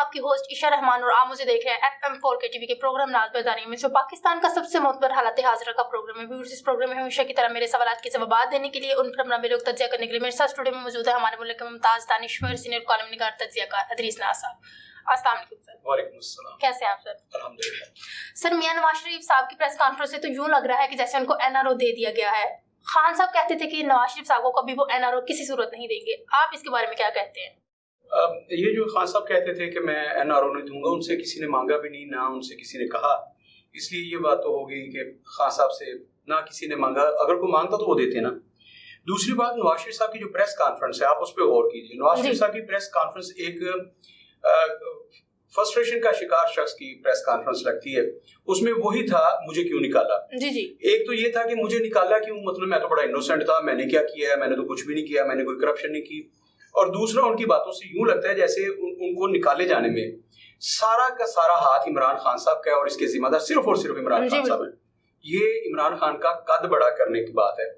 आपकी होस्ट ईशा रहमान और आप मुझे देख रहे हैं FM4 के टीवी के प्रोग्राम नाज बदानी में, जो पाकिस्तान का सबसे मोतबर हालत हाजिर का प्रोग्राम है। व्यूअर्स, इस प्रोग्राम में हमेशा की तरह मेरे सवालात के जवाब देने के लिए, उन पर अपना बेरुख तज्जिया करने के लिए मेरे साथ स्टूडियो में मौजूद है हमारे मुल्क के मुमताज दानिश्वर, सीनियर कॉलम निगार तज्जियाकार अदरीस नाज साहब। अस्सलाम वालेकुम सर। वालेकुम अस्सलाम। कैसे हैं आप सर? अल्हम्दुलिल्लाह। सर, मियां नवाज शरीफ साहब की प्रेस कॉन्फ्रेंस से तो यूं लग रहा है कि जैसे उनको NRO दे दिया गया है। खान साहब कहते थे कि नवाज शरीफ साहब को कभी वो NRO किसी सूरत नहीं देंगे, आप इसके बारे में क्या कहते हैं? ये जो खान साहब कहते थे कि मैं NRO नहीं दूंगा, उनसे किसी ने मांगा भी नहीं, ना उनसे किसी ने कहा, इसलिए ये बात तो होगी कि खान साहब से ना किसी ने मांगा, अगर कोई मांगता तो वो देते ना। दूसरी बात, नवाज शरीफ साहब की जो प्रेस कॉन्फ्रेंस है, आप उस पर गौर कीजिए। नवाज शरीफ साहब की प्रेस कॉन्फ्रेंस एक फ्रस्ट्रेशन का शिकार शख्स की प्रेस कॉन्फ्रेंस लगती है। उसमें वही था, मुझे क्यों निकाला। जी जी। एक तो ये था कि मुझे निकाला क्यों, मतलब मैं तो बड़ा इनोसेंट था, मैंने क्या किया है, मैंने तो कुछ भी नहीं किया, मैंने कोई करप्शन नहीं की। और दूसरा, उनकी बातों से यूं लगता है जैसे उनको निकाले जाने में सारा का सारा हाथ इमरान खान साहब का है और इसके जिम्मेदार सिर्फ और सिर्फ इमरान खान साहब है। ये इमरान खान का कद बड़ा करने की बात है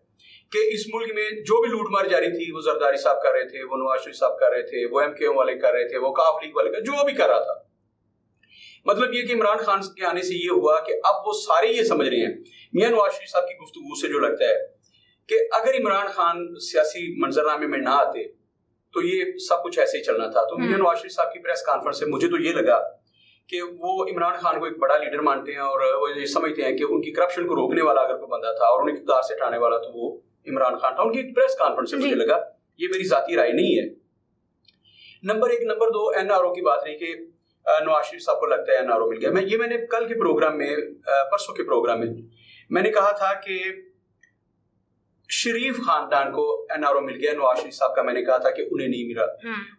कि इस मुल्क में जो भी लूटमार जारी थी, वो जरदारी साहब कर रहे थे, वो नवाज शरीफ साहब कर रहे थे, वो MKO वाले कर रहे थे, वो काफ लीग वाले जो भी कर रहा था। मतलब ये कि इमरान खान के आने से ये हुआ कि अब वो सारे ये समझ रहे हैं, मियां नवाज शरीफ साहब की गुफ्तगू से जो लगता है कि अगर इमरान खान सियासी मंजरनामे में ना आते तो ये सब कुछ ऐसे ही चलना था। तो मियां नवाज शरीफ साहब की प्रेस कॉन्फ्रेंस से मुझे तो ये लगा कि वो इमरान खान को एक बड़ा लीडर मानते हैं और वो ये समझते हैं कि उनकी करप्शन को रोकने वाला अगर कोई बंदा था और उन्हें इक़्तिदार से हटाने वाला तो वो इमरान खान था। उनकी प्रेस कॉन्फ्रेंस से मुझे लगा, ये मेरी जाती राय नहीं है। नंबर 1। नंबर 2, NRO की बात रही कि नवाज शरीफ साहब को लगता है NRO मिल गया। मैंने कल के प्रोग्राम में, परसों के प्रोग्राम में मैंने कहा था कि शरीफ खानदान को NRO मिल गया, नवाज शरीफ साहब का मैंने कहा था कि उन्हें नहीं मिला।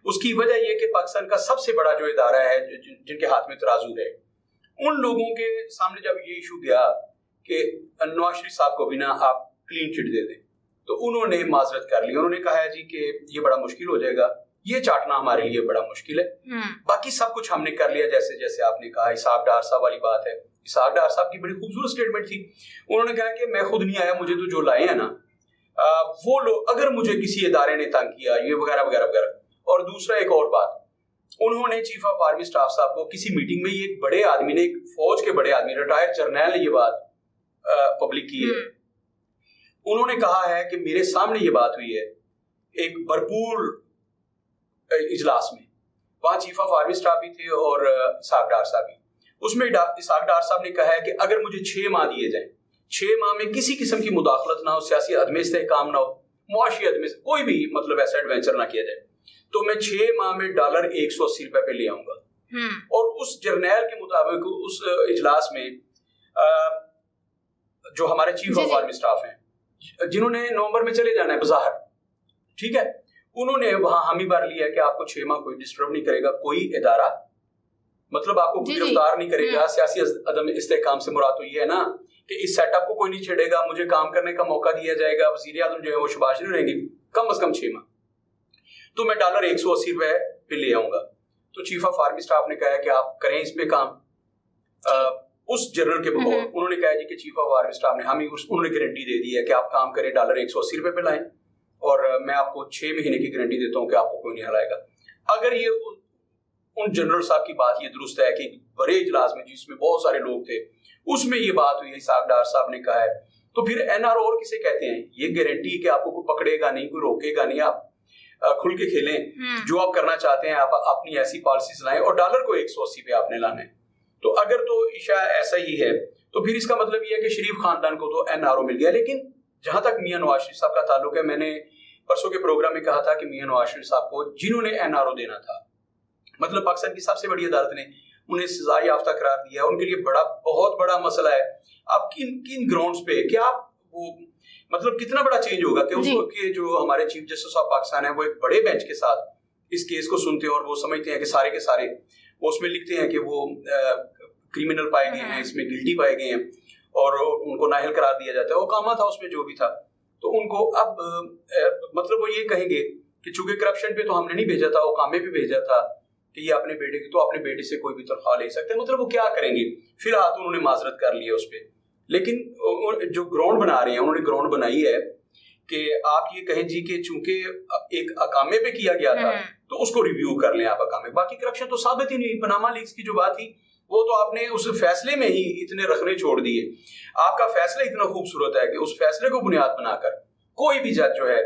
उसकी वजह यह कि पाकिस्तान का सबसे बड़ा जो इदारा है जिनके हाथ में तराजू है, उन लोगों के सामने जब ये इशू गया कि नवाज शरीफ साहब को भी ना आप क्लीन चिट दे दें, तो उन्होंने माजरत कर ली। उन्होंने कहा है जी कि ये बड़ा मुश्किल हो जाएगा, ये चाटना हमारे लिए बड़ा मुश्किल है। बाकी सब कुछ हमने कर लिया, जैसे जैसे आपने कहा। इसाक डार साहब वाली बात है, इसाक डार साहब की बड़ी खूबसूरत स्टेटमेंट थी। उन्होंने कहा कि मैं खुद नहीं आया, मुझे तो जो लाए हैं ना वो लोग, अगर मुझे किसी इदारे ने तंग किया, ये वगैरह वगैरह वगैरह। और दूसरा, एक और बात, उन्होंने चीफ ऑफ आर्मी स्टाफ साहब को किसी मीटिंग में, ये एक बड़े आदमी ने, एक फौज के बड़े आदमी, रिटायर्ड जर्नैल ने ये बात पब्लिक की है। उन्होंने कहा है कि मेरे सामने ये बात हुई है एक भरपूर इजलास में, वहां चीफ ऑफ आर्मी स्टाफ भी थे और इसाक डार साहब भी। उसमें इसाक डार साहब ने कहा है कि अगर मुझे 6 माह दिए जाएं, 6 माह में किसी किस्म की मुदाखलत ना हो, सियासी अदम इस्तेहकाम ना हो, मुआशी अदम कोई भी मतलब ऐसा एडवेंचर ना किया जाए, तो मैं 6 माह में $180 पे ले आऊंगा। और उस जर्नैल के मुताबिक उस इजलास में जो हमारे चीफ ऑफ आर्मी स्टाफ हैं, जिन्होंने नवंबर में चले जाना है बाजार, ठीक है, उन्होंने वहां हामी भर लिया कि आपको 6 माह कोई डिस्टर्ब नहीं करेगा, कोई इदारा, मतलब आपको गिरफ्तार नहीं करेगा। सियासी अदम इस्तेहकाम से मुराद तो ये है ना कि इस सेटअप को कोई नहीं छेड़ेगा, मुझे काम करने का मौका दिया जाएगा, वजीर आज़म जो है वो शबाश नहीं रहेंगे, कम से कम 6 माह, तो मैं $180 पे ले आऊंगा। तो चीफ ऑफ आर्मी स्टाफ ने कहा है कि आप करें इस पे काम। उस जनरल के बगौर उन्होंने कहा जी कि चीफ ऑफ आर्मी स्टाफ ने हमें उन्होंने गारंटी दे दी है कि आप काम करें, $180 पे लाएं, और मैं आपको 6 महीने की गारंटी देता हूं कि आपको कोई नहीं हराएगा। अगर ये उन जनरल साहब की बात ये दुरुस्त है कि बड़े इजलास में जिसमें बहुत सारे लोग थे, उसमें ये बात हुई, इसाक डार साहब ने कहा है, तो फिर NRO और किसे कहते हैं? ये गारंटी कि आपको कोई पकड़ेगा नहीं, कोई रोकेगा नहीं, आप खुल के खेलें, जो आप करना चाहते हैं आप अपनी ऐसी पॉलिसीज लाएं, और डॉलर को 180 पे आपने लाना है। तो अगर तो ईशा ऐसा ही है, तो फिर इसका मतलब ये है कि शरीफ खानदान को तो NRO मिल गया। लेकिन जहां तक मियां नवाज शरीफ साहब का ताल्लुक है, मैंने परसों के प्रोग्राम में कहा था कि मियां नवाज शरीफ साहब को जिन्होंने NRO देना था, मतलब पाकिस्तान की सबसे बड़ी अदालत ने उन्हें सजा याफ्ता करार दिया, उनके लिए बहुत बड़ा मसला है। अब किन ग्राउंड्स पे क्या आप वो, मतलब कितना बड़ा चेंज होगा कि उनके जो हमारे चीफ जस्टिस ऑफ पाकिस्तान है, वो एक बड़े बेंच के साथ इस केस को सुनते हैं और वो समझते हैं कि सारे के सारे वो उसमें लिखते हैं कि वो क्रिमिनल पाए गए हैं, इसमें गिल्टी पाए गए हैं, और उनको नाअहल करार दिया जाता है। वो कामा था उसमें जो भी था, तो उनको अब मतलब वो ये कहेंगे कि चूंकि करप्शन पे तो हमने नहीं भेजा था, वो कामे पे भेजा था कि ये अपने बेटे की, तो अपने बेटे से कोई भी तनख्वाह ले सकते हैं। मतलब वो क्या करेंगे? फिलहाल तो उन्होंने माजरत कर ली है उस पर, लेकिन जो ग्राउंड बना रहे हैं, उन्होंने ग्राउंड बनाई है कि आप ये कहें जी कि चूंकि एक अकामे पे किया गया था, तो उसको रिव्यू कर लें आप अकाउंट में। बाकी करप्शन तो साबित ही नहीं हुई। पनामा लीक्स की जो बात थी वो तो आपने उस फैसले में ही इतने रखने छोड़ दिए। आपका फैसला इतना खूबसूरत है कि उस फैसले को बुनियाद बनाकर कोई भी जज जो है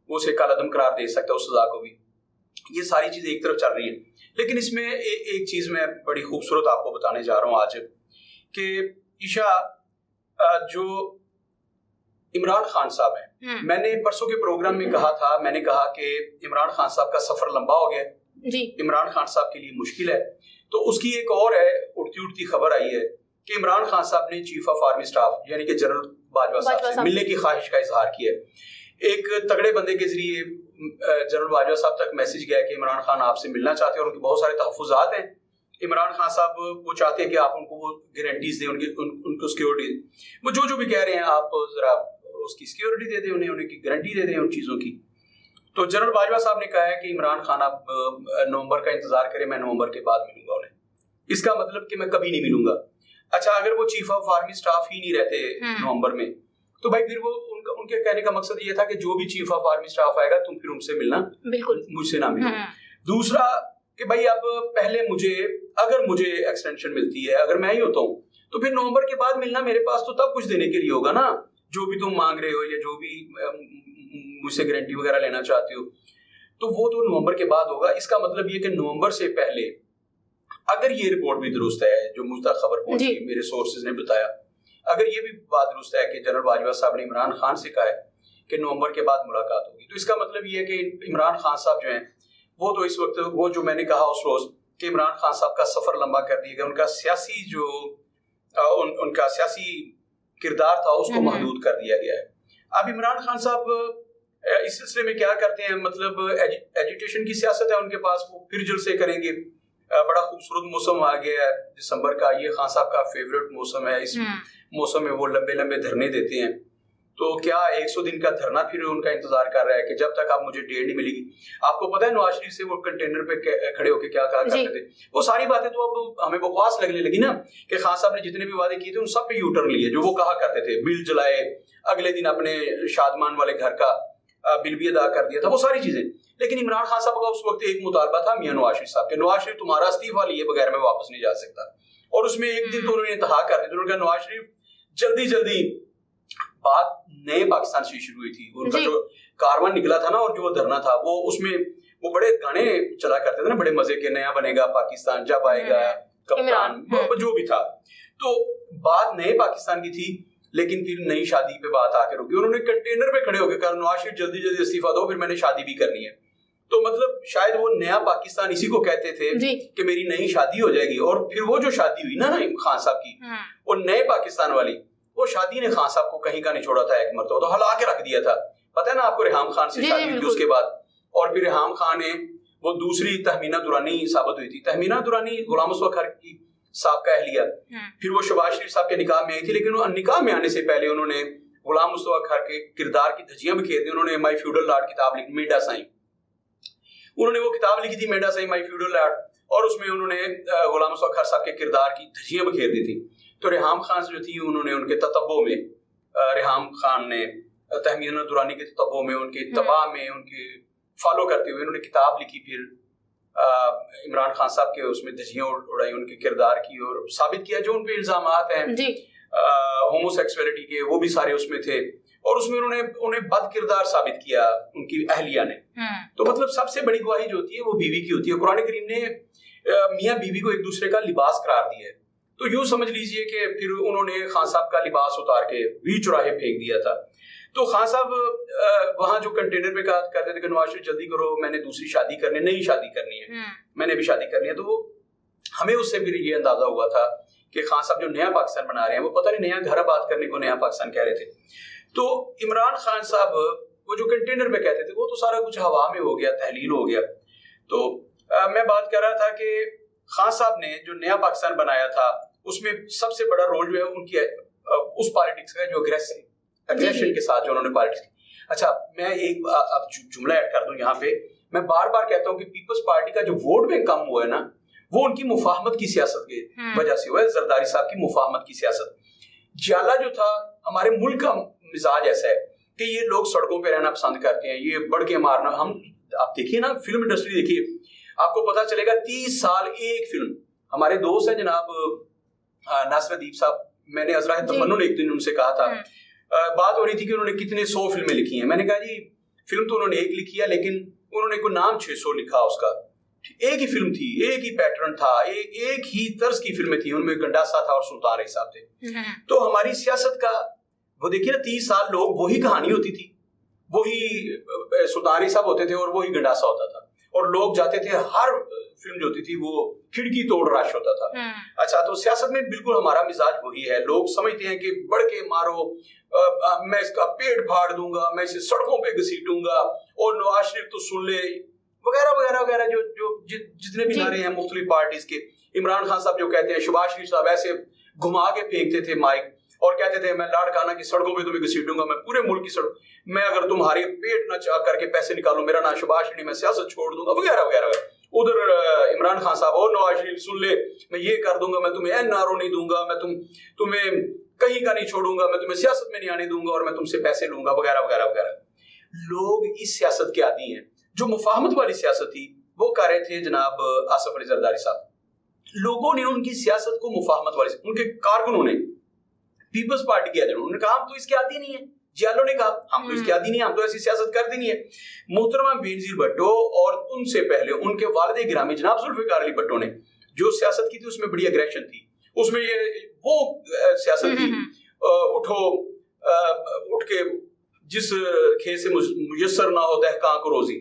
वो उसे कालादम करार दे सकता है, उस सजा को भी। ये सारी चीजें एक तरफ चल रही है, लेकिन इसमें एक चीज मैं बड़ी खूबसूरत आपको बताने जा रहा हूं आज कि ईशा, जो इमरान खान साहब हैं, मैंने परसों के प्रोग्राम में कहा था, मैंने कहा कि इमरान खान साहब का सफर लंबा हो गया जी। इमरान खान साहब के लिए मुश्किल है। तो उसकी एक और है उड़ती उड़ती खबर आई है कि इमरान खान साहब ने चीफ ऑफ आर्मी स्टाफ यानी कि जनरल बाजवा साहब से मिलने की ख्वाहिश का इजहार किया। एक तगड़े बंदे के जरिए जनरल बाजवा साहब तक मैसेज गया कि इमरान खान आपसे मिलना चाहते हैं और उनके बहुत सारे तहफ्फुज़ात हैं। इमरान खान साहब वो चाहते हैं कि आप उनको वो गारंटीज दें, उनको सिक्योरिटी, वो जो भी कह रहे हैं आप जरा उसकी सिक्योरिटी दे दें, उनकी गारंटी दे दें उन चीज़ों की। तो जनरल बाजवा साहब ने कहा है कि इमरान खान आप नवंबर का इंतजार करें, मैं नवंबर के बाद मिलूंगा उन्हें। इसका मतलब कि मैं कभी नहीं मिलूंगा। अच्छा, अगर वो चीफ ऑफ आर्मी स्टाफ ही नहीं रहते नवंबर में, तो भाई फिर वो उनके कहने का मकसद ये था कि जो भी चीफ ऑफ आर्मी स्टाफ आएगा तुम फिर उनसे मिलना, बिल्कुल मुझसे ना मिलो। दूसरा कि भाई अब पहले अगर मुझे एक्सटेंशन मिलती है, अगर मैं ही होता हूँ, तो फिर नवंबर के बाद मिलना मेरे पास तो तब कुछ देने के लिए होगा ना, जो भी तुम मांग रहे हो या जो भी मुझसे गारंटी वगैरह लेना चाहते हो, तो वो तो नवंबर के बाद होगा। इसका मतलब ये कि नवंबर से पहले, अगर ये रिपोर्ट भी दुरुस्त है जो मुझ तक खबर पहुंची, मेरे सोर्सेज ने बताया, अगर ये भी बात दुरुस्त है कि जनरल बाजवा साहब ने इमरान खान से कहा है कि नवंबर के बाद मुलाकात होगी, तो इसका मतलब ये है कि इमरान खान साहब जो हैं वो तो इस वक्त, वो जो मैंने कहा उस रोज कि इमरान खान साहब का सफर लंबा कर दिया गया, उनका सियासी जो उनका सियासी किरदार था उसको महदूद कर दिया गया है। अब इमरान खान साहब इस सिलसिले में क्या करते हैं, मतलब एजुटेशन की सियासत है उनके पास, वो फिर जलसे करेंगे। बड़ा खूबसूरत मौसम आ गया है दिसंबर का, ये खान साहब का फेवरेट मौसम है। इस मौसम में वो लंबे लंबे धरने देते हैं। तो क्या 100 दिन का धरना फिर उनका इंतजार कर रहा है कि जब तक आप मुझे डेट नहीं मिलेगी। आपको पता है नवाज शरीफ से वो कंटेनर पे खड़े होकर क्या कहा करते थे, वो सारी बातें तो अब हमें बकवास लगने लगी ना, कि खान साहब ने जितने भी वादे किए थे उन सब पे यू टर्न लिए। जो वो कहा करते थे, बिल जलाए, अगले दिन अपने शादमान वाले घर का बिल भी अदा कर दिया था, वो सारी चीजें। लेकिन इमरान खान साहब का उस वक्त एक मुतालबा था मियां नवाज शरीफ साहब के, नवाज शरीफ तुम्हारा इस्तीफा लिए बगैर मैं वापस नहीं जा सकता। और उसमें एक दिन तो उन्होंने इंतहा कर दिया, उन्होंने कहा नवाज शरीफ जल्दी जल्दी, बात नए पाकिस्तान से शुरू हुई थी, उनका जो कारवां निकला था ना और जो धरना था वो, उसमें वो बड़े गाने चला करते थे ना बड़े मजे के, नया बनेगा पाकिस्तान, जब आएगा कप्तान, जो भी था। तो बात नए पाकिस्तान की थी, लेकिन फिर नई शादी पे बात आके रुकी। उन्होंने कंटेनर पे खड़े होकर कहा नवाज शरीफ जल्दी जल्दी इस्तीफा दो, फिर मैंने शादी भी करनी है। तो मतलब शायद वो नया पाकिस्तान इसी को कहते थे कि मेरी नई शादी हो जाएगी। और फिर वो जो शादी हुई ना खान साहब की, वो नए पाकिस्तान वाली, वो शादी ने खान साहब को कहीं का नहीं छोड़ा था, एक मरतबा तो हला के रख दिया था। पता है ना आपको, रेहाम खान से शादी हुई उसके बाद, और फिर रेहाम खान ने वो दूसरी तहमीना दुरानी साबित हुई थी। तहमीना दुरानी गुलाम मुस्तफा खर की साहब का अहलिया, फिर वो शहबाज शरीफ साहब के निकाह में आई थी, लेकिन वो निकाह में आने से पहले उन्होंने गुलाम मुस्तफा खर के किरदार की धज्जियां बिखेर दी। उन्होंने माई फ्यूडल लॉर्ड किताब लिखी, मेडा साईं, उन्होंने वो किताब लिखी थी मेडा साईं माई फ्यूडल लॉर्ड, और उसमें उन्होंने गुलाम मुस्तफा खर साहब के किरदार की धज्जियां बिखेर दी थी। तो रेहाम खान जो थी, उन्होंने उनके ततब्बो में, रेहाम खान ने तहमीना दुरानी के ततब्बो में, उनके तबाह में, उनके फॉलो करते हुए उन्होंने किताब लिखी। फिर इमरान खान साहब के उसमें धज्जियां उड़ाई उनके किरदार की, और साबित किया जो उनपे इल्जामात हैं होमोसेक्सुअलिटी के, वो भी सारे उसमें थे। और उसमें उन्हें बद किरदार साबित किया उनकी अहलिया ने। तो मतलब सबसे बड़ी गवाही जो होती है वो बीवी की होती है। कुरान करीम ने मियाँ बीवी को एक दूसरे का लिबास करार दिया है। तो यूं समझ लीजिए कि फिर उन्होंने खान साहब का लिबास उतार के बीच चौराहे फेंक दिया था। तो खान साहब वहां जो कंटेनर पे कहा करते थे कि नवाज शरीफ जल्दी करो, मैंने दूसरी शादी करनी, नई शादी करनी है, मैंने भी शादी करनी है। तो वो हमें उससे फिर ये अंदाजा हुआ था कि खान साहब जो नया पाकिस्तान बना रहे हैं, वो पता नहीं नया घर आबाद करने को नया पाकिस्तान कह रहे थे। तो इमरान खान साहब वो जो कंटेनर पे कहते थे, वो तो सारा कुछ हवा में हो गया, तहलील हो गया। तो मैं बात कर रहा था कि खान साहब ने जो नया पाकिस्तान बनाया था, उसमें सबसे बड़ा रोल जो है उनकी उस पॉलिटिक्स का, जो अग्रेशन के साथ जो उन्होंने पॉलिटिक्स की। अच्छा, मैं एक अब जुमला ऐड कर दूं यहाँ पे। मैं बार बार कहता हूँ कि पीपल्स पार्टी का जो वोट बैंक कम हुआ है ना, वो उनकी मुफाहमत की सियासत की वजह से हुआ है, जरदारी साहब की मुफाहमत की सियासत। जाला जो था, हमारे मुल्क का मिजाज ऐसा है कि ये लोग सड़कों पे रहना पसंद करते हैं, ये बढ़ के मारना। हम आप देखिए ना, फिल्म इंडस्ट्री देखिए, आपको पता चलेगा 30 साल एक फिल्म। हमारे दोस्त हैं जनाब नासरुद्दीन साहब, मैंने अजरा तमन्नु ने एक दिन उनसे कहा था, बात हो रही थी कि उन्होंने कितने 100 फिल्में लिखी हैं। मैंने कहा जी फिल्म तो उन्होंने एक लिखी है, लेकिन उन्होंने कोई नाम 600 लिखा उसका। एक ही फिल्म थी, एक ही पैटर्न था, एक ही तर्ज की फिल्में थी, उनमें गंडासा था और सुल्तान रही साहब थे। तो हमारी सियासत का वो देखिए ना, 30 साल लोग वही कहानी होती थी, वही सुल्तान रही साहब होते थे और वही गंडासा होता था, और लोग जाते थे, हर फिल्म जो होती थी वो खिड़की तोड़ रश होता था। अच्छा, तो सियासत में बिल्कुल हमारा मिजाज वही है। लोग समझते हैं कि बढ़ के मारो, मैं इसका पेट फाड़ दूंगा, मैं इसे सड़कों पे घसीटूंगा, और नवाज शरीफ तो सुन ले, वगैरह वगैरह वगैरह, जो जितने भी नारे हैं मुख्तलिफ पार्टीज के। इमरान खान साहब जो कहते हैं, शहबाज शरीफ साहब ऐसे घुमा के फेंकते थे माइक और कहते थे मैं लाड़काना की सड़कों पे तुम्हें घसीटूंगा, मैं पूरे मुल्क की सड़क, मैं अगर तुम्हारी पेट न चाक करके पैसे निकालूं, मेरा नाम शहबाज शरीफ, मैं सियासत छोड़ दूंगा, वगैरह वगैरह। उधर इमरान खान साहब, और नवाज शरीफ सुन ले, मैं ये कर दूंगा, मैं तुम्हें एनआरओ नहीं दूंगा, मैं तुम्हें कहीं का नहीं छोड़ूंगा, मैं तुम्हें सियासत में नहीं आने दूंगा, और मैं तुमसे पैसे लूंगा, वगैरह वगैरह वगैरह। लोग इस सियासत के आदी हैं। जो मुफाहमत वाली सियासत थी वो कर रहे थे जनाब आसिफ अली जरदारी साहब। लोगों ने उनकी सियासत को मुफाहमत वाली, उनके कारकुनों ने, पीपल्स पार्टी के उन्होंने कहा हम तो इसके आदी नहीं है। जियालो ने कहा हम तो इसके आदी नहीं है, हम तो ऐसी सियासत करते नहीं है। मोहतरमा बेनजीर भुट्टो और उनसे पहले उनके वालिद गिरामी जनाब जुल्फिकार अली भुट्टो ने जो सियासत की थी उसमें बड़ी अग्रेशन थी, उसमें ये वो सियासत थी, उठ के जिस खेत से मुयस्सर ना हो दहकां को रोजी,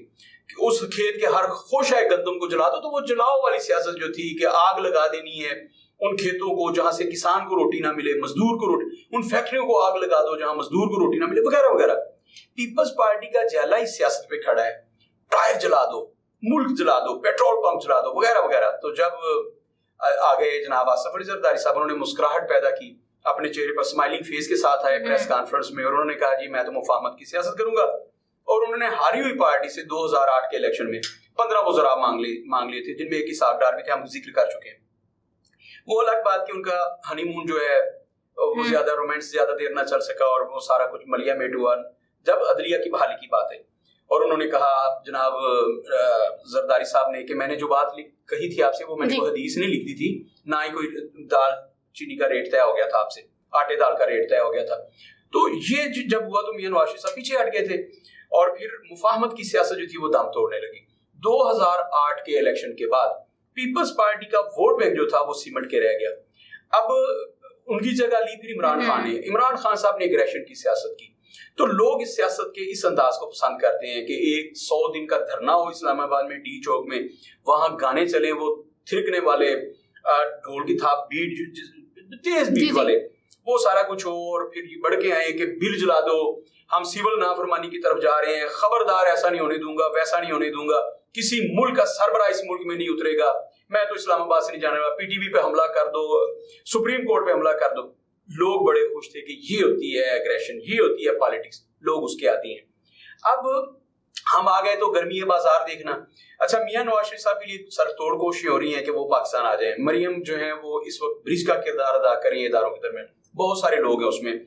उस खेत के हर खुश है गंदम को जला दो। तो वो जलाओ वाली सियासत जो थी कि आग लगा देनी है उन खेतों को जहां से किसान को रोटी ना मिले, मजदूर को रोटी, उन फैक्ट्रियों को आग लगा दो जहां मजदूर को रोटी ना मिले, वगैरह वगैरह। पीपल्स पार्टी का जैला इस सियासत पे खड़ा है, टायर जला दो, मुल्क जला दो, पेट्रोल पंप जला दो, वगैरह वगैरह। तो जब आ गए जनाब आसिफ अली जरदारी साहब, उन्होंने मुस्कुराहट पैदा की, अपने चेहरे पर स्माइलिंग फेस के साथ आए प्रेस कॉन्फ्रेंस में, और उन्होंने कहा जी मैं तो मुफाहमत की सियासत करूंगा। और उन्होंने हारी हुई पार्टी से 2008 के इलेक्शन में 15 वज़रा मांग लिए थे, जिनमें एक हिसाब डार भी थे, हम जिक्र कर चुके हैं। वो अलग बात कि उनका हनीमून जो है वो ज्यादा रोमांस ज्यादा देर ना चल सका, और वो सारा कुछ मलिया मेट हुआ जब अदलिया की बहाली की बात है। और उन्होंने कहा जनाब जरदारी साहब ने कि मैंने जो बात कही थी आपसे वो मैंने कोई हदीस नहीं लिखी थी, ना ही कोई दाल चीनी का रेट तय हो गया था आपसे, आटे दाल का रेट तय हो गया था। तो ये जब हुआ तो मियां नवाज शरीफ साहब पीछे हट गए थे, और फिर मुफाहमत की सियासत जो थी वो दम तोड़ने लगी। 2008 के इलेक्शन के बाद पीपल्स पार्टी का वोट बैंक जो था वो सिमट के रह गया। अब उनकी जगह ली फिर इमरान खान ने। इमरान खान साहब ने एग्रेशन की सियासत की, तो लोग इस सियासत के इस अंदाज को पसंद करते हैं कि एक 100 दिन का धरना हो इस्लामाबाद में डी चौक में, वहां गाने चले वो थिरकने वाले, ढोल की थाप बीट, तेज बीट वाले, वो सारा कुछ हो, और फिर ये बढ़ के आए कि बिल जला दो, हम सिविल नाफरमानी की तरफ जा रहे हैं, खबरदार ऐसा नहीं होने दूंगा, वैसा नहीं होने दूंगा, किसी मुल्क का सरबराह इस मुल्क में नहीं उतरेगा, मैं तो इस्लामाबाद से नहीं जाने वाला, पीटीवी पे हमला कर दो, सुप्रीम कोर्ट पे हमला कर दो। लोग बड़े खुश थे कि ये होती है एग्रेशन, ये होती है पॉलिटिक्स, लोग उसके आती हैं। अब हम आ गए तो गर्मी बाजार देखना। अच्छा, मियां नवाज शरीफ साहब के लिए सरतोड़ कोशिशें हो रही हैं कि वो पाकिस्तान आ जाए। मरियम जो है वो इस वक्त ब्रिज का किरदार अदा कर रही है इदारों के दरमियान। बहुत सारे लोग हैं उसमें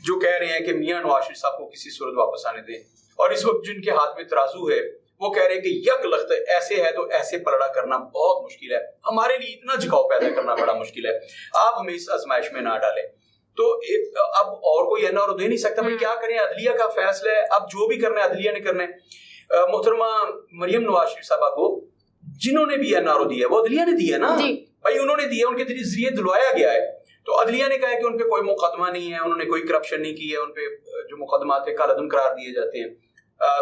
जो कह रहे हैं कि मियां नवाज शरीफ साहब को किसी सूरत वापस आने दें, और इस वक्त जिनके हाथ में तराजू है वो कह रहे हैं कि यक लख्त ऐसे है तो ऐसे पलड़ा करना बहुत मुश्किल है, हमारे लिए इतना झुकाव पैदा करना बड़ा मुश्किल है, आप हमें इस आजमाइश में ना डालें। तो अब और कोई एनआरओ दे नहीं सकता, भाई क्या करें, अदलिया का फैसला है, अब जो भी करना है अदलिया ने करना है। मोहतरमा मरियम नवाज शरीफ साहबा को जिन्होंने भी एनआरओ दिया है वो अदलिया ने दिया ना भाई, उन्होंने दिया, उनके जरिए दिलवाया गया है। तो अदलिया ने कहा कि उनपे कोई मुकदमा नहीं है, उन्होंने कोई करप्शन नहीं की है, उनपे जो मुकदमा थे कालअदम करार दिए जाते हैं।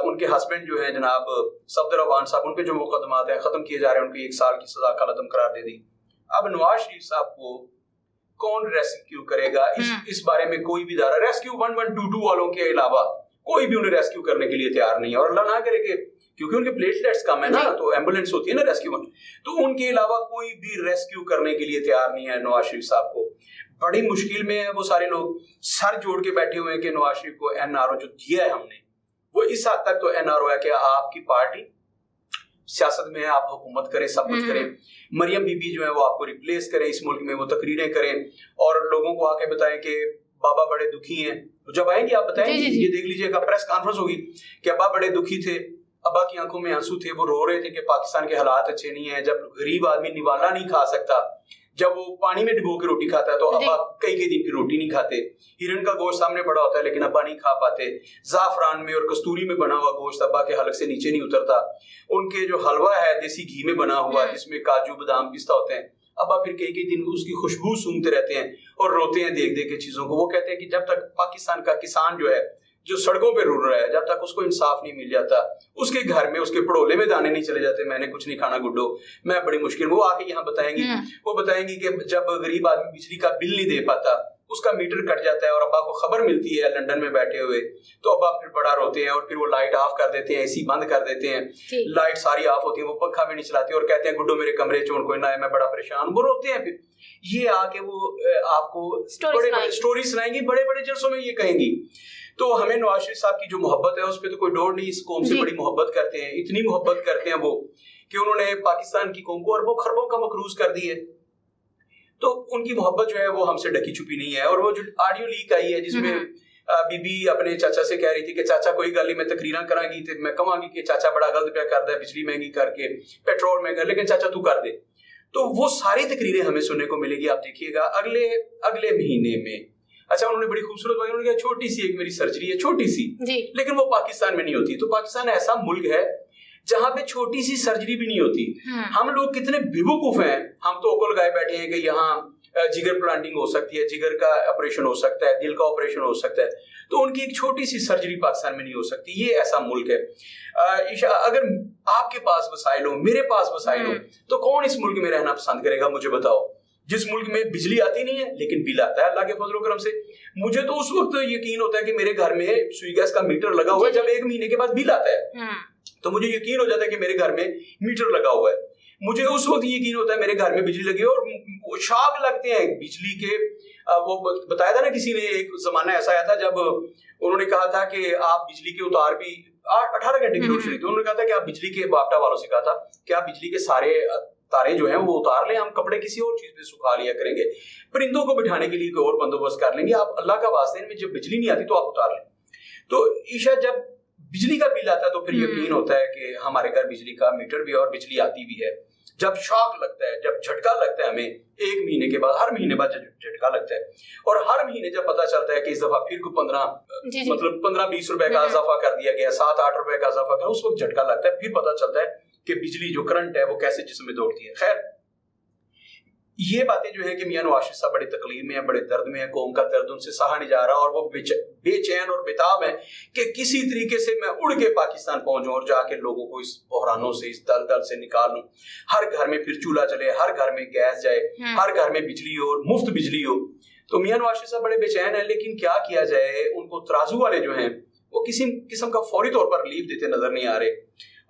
उनके हस्बैंड जो है जनाब सफदर अवान साहब, उनपे जो मुकदमा है खत्म किए जा रहे हैं, उनकी 1 साल की सजा कालअदम करार दे दी। अब नवाज शरीफ साहब को कौन रेस्क्यू करेगा, इस बारे में कोई भी इदारा, रेस्क्यू 1122 वालों के अलावा कोई भी उन्हें रेस्क्यू करने के लिए तैयार नहीं है। और अल्लाह ना करे कि, क्योंकि उनके प्लेटलेट्स कम है ना, तो एम्बुलेंस होती है ना रेस्क्यू, तो उनके अलावा कोई भी रेस्क्यू करने के लिए तैयार नहीं है नवाज शरीफ साहब को। बड़ी मुश्किल में है वो सारे लोग, सर जोड़ के बैठे हुए हैं कि नवाज शरीफ को एनआरओ जो दिया है हमने, वो इस हद तक तो एनआरओ है कि आपकी पार्टी सियासत में है, आप हुकूमत करें, सब कुछ करें, मरियम बीबी जो है वो आपको रिप्लेस करें इस मुल्क में, वो तकरीरें करें और लोगों को आके बताएं कि बाबा बड़े दुखी हैं। तो जब आएंगे आप बताएंगे, ये देख लीजिएगा, प्रेस कॉन्फ्रेंस होगी कि अब्बा बड़े दुखी थे, अब्बा की आंखों में आंसू थे, वो रो रहे थे कि पाकिस्तान के हालात अच्छे नहीं है। जब गरीब आदमी निवाला नहीं खा सकता, जब वो पानी में डुबो के रोटी खाता है, तो अब्बा कई दिन की रोटी नहीं खाते। हिरन का गोश्त सामने पड़ा होता है लेकिन अब्बा नहीं खा पाते। जाफरान में और कस्तूरी में बना हुआ गोश्त अब्बा के हलक से नीचे नहीं उतरता। उनके जो हलवा है देसी घी में बना हुआ, जिसमें काजू बादाम पिस्ता होते हैं, अब्बा फिर कई दिन उसकी खुशबू सूंघते रहते हैं और रोते हैं देख देख के चीजों को। वो कहते हैं कि जब तक पाकिस्तान का किसान जो है, जो सड़कों पे रुल रहा है, जब तक उसको इंसाफ नहीं मिल जाता, उसके घर में उसके पड़ोले में दाने नहीं चले जाते, मैंने कुछ नहीं खाना गुड्डो, मैं बड़ी मुश्किल। वो आके यहाँ बताएंगी, वो बताएंगी कि जब गरीब आदमी बिजली का बिल नहीं दे पाता, उसका मीटर कट जाता है और अब्बा को खबर मिलती है लंदन में बैठे हुए, तो अब्बा फिर बड़ा रोते हैं और फिर वो लाइट ऑफ कर देते हैं, एसी बंद कर देते हैं, लाइट सारी ऑफ होती है, वो पंखा भी नहीं चलाते और कहते हैं गुड्डो मेरे कमरे चोर कोई ना है, मैं बड़ा परेशान। वो रोते हैं। फिर ये आके वो आपको बड़े स्टोरी सुनाएंगी, बड़े बड़े जलसों में ये कहेंगी। तो हमें नवाज शरीफ साहब की जो मोहब्बत है उस पर तो कोई डोर नहीं। इस कौम से बड़ी मोहब्बत करते हैं, इतनी मोहब्बत करते हैं वो कि उन्होंने पाकिस्तान की कौम को अरबों खरबों का मकरूज कर दी है। तो उनकी मोहब्बत जो है वो हमसे ढकी छुपी नहीं है। और वो जो ऑडियो लीक आई है जिसमें बीबी अपने चाचा से कह रही थी कि चाचा कोई गल नहीं, मैं तकरीरा करांगी तो मैं कहूंगी कि चाचा बड़ा गलत पे कर दे, बिजली महंगी करके, पेट्रोल महंगा, लेकिन चाचा तू कर दे। तो वो सारी तकरीरें हमें सुनने को मिलेगी। आप देखिएगा अगले महीने में। अच्छा, उन्होंने बड़ी खूबसूरत बात, उन्होंने कहा छोटी सी एक मेरी सर्जरी है, छोटी सी, लेकिन वो पाकिस्तान में नहीं होती। तो पाकिस्तान ऐसा मुल्क है जहां पे छोटी सी सर्जरी भी नहीं होती। हम लोग कितने बेवकूफ हैं, हम तो ओको लगाए बैठे हैं कि यहाँ जिगर प्लांटिंग हो सकती है, जिगर का ऑपरेशन हो सकता है, दिल का ऑपरेशन हो सकता है, तो उनकी एक छोटी सी सर्जरी पाकिस्तान में नहीं हो सकती। ये ऐसा मुल्क है। ईशा, अगर आपके पास वसाइल हो, मेरे पास वसाइल हो, तो कौन इस मुल्क में रहना पसंद करेगा? मुझे बताओ। जिस मुल्क में बिजली आती नहीं है लेकिन बिल आता है अल्लाह के फजल करम से। मुझे तो उस वक्त यकीन होता है कि मेरे घर में सुई गैस का मीटर लगा हुआ है जब 1 महीने के बाद बिल आता है, तो मुझे यकीन हो जाता है कि मेरे घर में मीटर लगा हुआ है। मुझे उस वक्त यकीन होता है मेरे घर में बिजली लगी है। और शॉक लगते हैं बिजली के। वो बताया था ना किसी ने, एक जमाना ऐसा आया था जब उन्होंने कहा था कि आप बिजली के उतार भी 18 घंटे की रोशनी थी, उन्होंने कहा था कि आप बिजली के बापटा वालों से कहा था कि आप बिजली के सारे तारे जो हैं वो उतार लें, हम कपड़े किसी और चीज पे सुखा लिया करेंगे, परिंदों को बिठाने के लिए कोई और बंदोबस्त कर लेंगे, आप अल्लाह का वास्ते इनमें जब बिजली नहीं आती तो आप उतार लें। तो ईशा, जब बिजली का बिल आता है तो फिर यकीन होता है कि हमारे घर बिजली का मीटर भी है और बिजली आती भी है। जब शॉक लगता है, जब झटका लगता है हमें 1 महीने के बाद, हर महीने बाद झटका लगता है, और हर महीने जब पता चलता है कि इस दफा फिर को 15-20 रुपए का इजाफा कर दिया गया, 7-8 रुपए का इजाफा कर, उस वक्त झटका लगता है। फिर पता चलता है कि बिजली जो करंट है वो कैसे जिस्म में दौड़ती है। खैर, ये बातें जो है कि मियां नवाज शरीफ साहब बड़े तकलीफ में है, बड़े दर्द में है, कौम का दर्द उनसे सहा नहीं जा रहा, और वो बेचैन और बेताब है कि किसी तरीके से मैं उड़ के पाकिस्तान पहुंचूं और जाके लोगों को इस बहरानों से, इस दलदल से निकाल लूं। हर घर में फिर चूल्हा चले, हर घर में गैस जाए, हर घर में बिजली हो, मुफ्त बिजली हो। तो मियां नवाज शरीफ साहब बड़े बेचैन है, लेकिन क्या किया जाए, उनको तराजू वाले जो हैं वो किसी किस्म का फौरी तौर पर रिलीफ देते नजर नहीं आ रहे।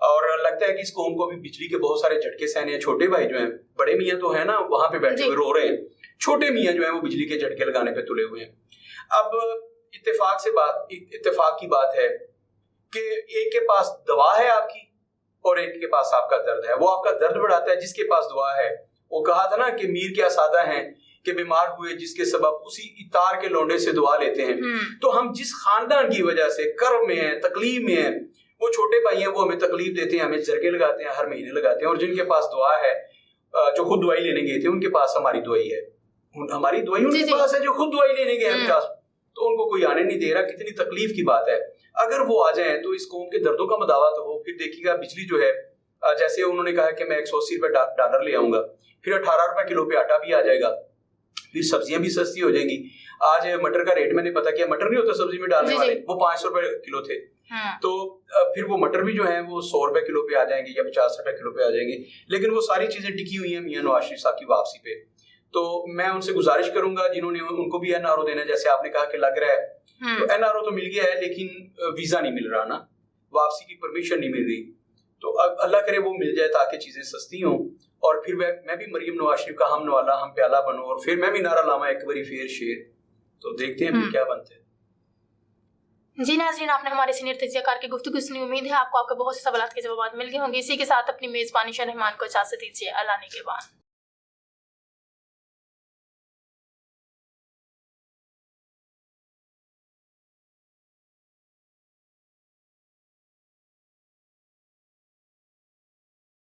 और लगता है कि इस कौम को भी बिजली के बहुत सारे झटके सहने हैं। छोटे भाई जो हैं, बड़े मियाँ तो है ना वहां पे बैठे हुए रो रहे हैं, छोटे मियाँ जो हैं वो बिजली के झटके लगाने पे तुले हुए हैं। अब इत्तेफाक की बात है कि एक के पास दवा है आपकी और एक के पास आपका दर्द है। वो आपका दर्द बढ़ाता है जिसके पास दवा है। वो कहा था ना कि मीर क्या सादा है कि बीमार हुए जिसके सबब उसी इतार के लोंडे से दुआ लेते हैं। तो हम जिस खानदान की वजह से कर्ब में है, तकलीफ में है, वो छोटे भाई हैं, वो हमें तकलीफ देते हैं, हमें झरके लगाते हैं, हर महीने लगाते हैं। और जिनके पास दुआ है, जो खुद दवाई लेने गए थे, उनके पास हमारी दवाई है, हमारी दवाई उनके पास है जो खुद दवाई लेने गए हैं 50, तो उनको कोई आने नहीं दे रहा। कितनी तकलीफ की बात है। अगर वो आ जाए तो इस कौम के दर्दों का मदावा तो हो। फिर देखिएगा बिजली जो है, जैसे उन्होंने कहा कि मैं 180 रुपए डॉलर ले आऊंगा, फिर 18 रुपए किलो पे आटा भी आ जाएगा, फिर सब्जियां भी सस्ती हो जाएंगी। आज मटर का रेट मैंने पता किया, मटर नहीं होता सब्जी में डालने वाले, वो 500 रुपए किलो थे। तो फिर वो मटर भी जो है वो 100 रुपए किलो पे आ जाएंगे या 50 रुपए किलो पे आ जाएंगे। लेकिन वो सारी चीजें टिकी हुई हैं मियां नवाज शरीफ साहब की वापसी पे। तो मैं उनसे गुजारिश करूंगा, जिन्होंने, उनको भी एनआरओ देना है, जैसे आपने कहा कि लग रहा है, तो एनआरओ तो मिल गया है लेकिन वीजा नहीं मिल रहा ना, वापसी की परमिशन नहीं मिल रही। तो अब अल्लाह करे वो मिल जाए ताकि चीजें सस्ती हों, और फिर मैं भी मरियम नवाज शरीफ का हम नवाला हम प्याला बनूं, और फिर मैं भी नारा लामा एक बारी फिर शेर। तो देखते हैं फिर क्या बनते हैं। जी नाज़रीन, आपने हमारे सीनियर तज्जियाकार की गुफ्तगू सुनी। उम्मीद है आपको आपके बहुत से सवाल के जवाब मिल गए होंगे। इसी के साथ अपनी मेजबानी शाह रहमान को इजाजत दीजिए। अल्लाह ने के बाद।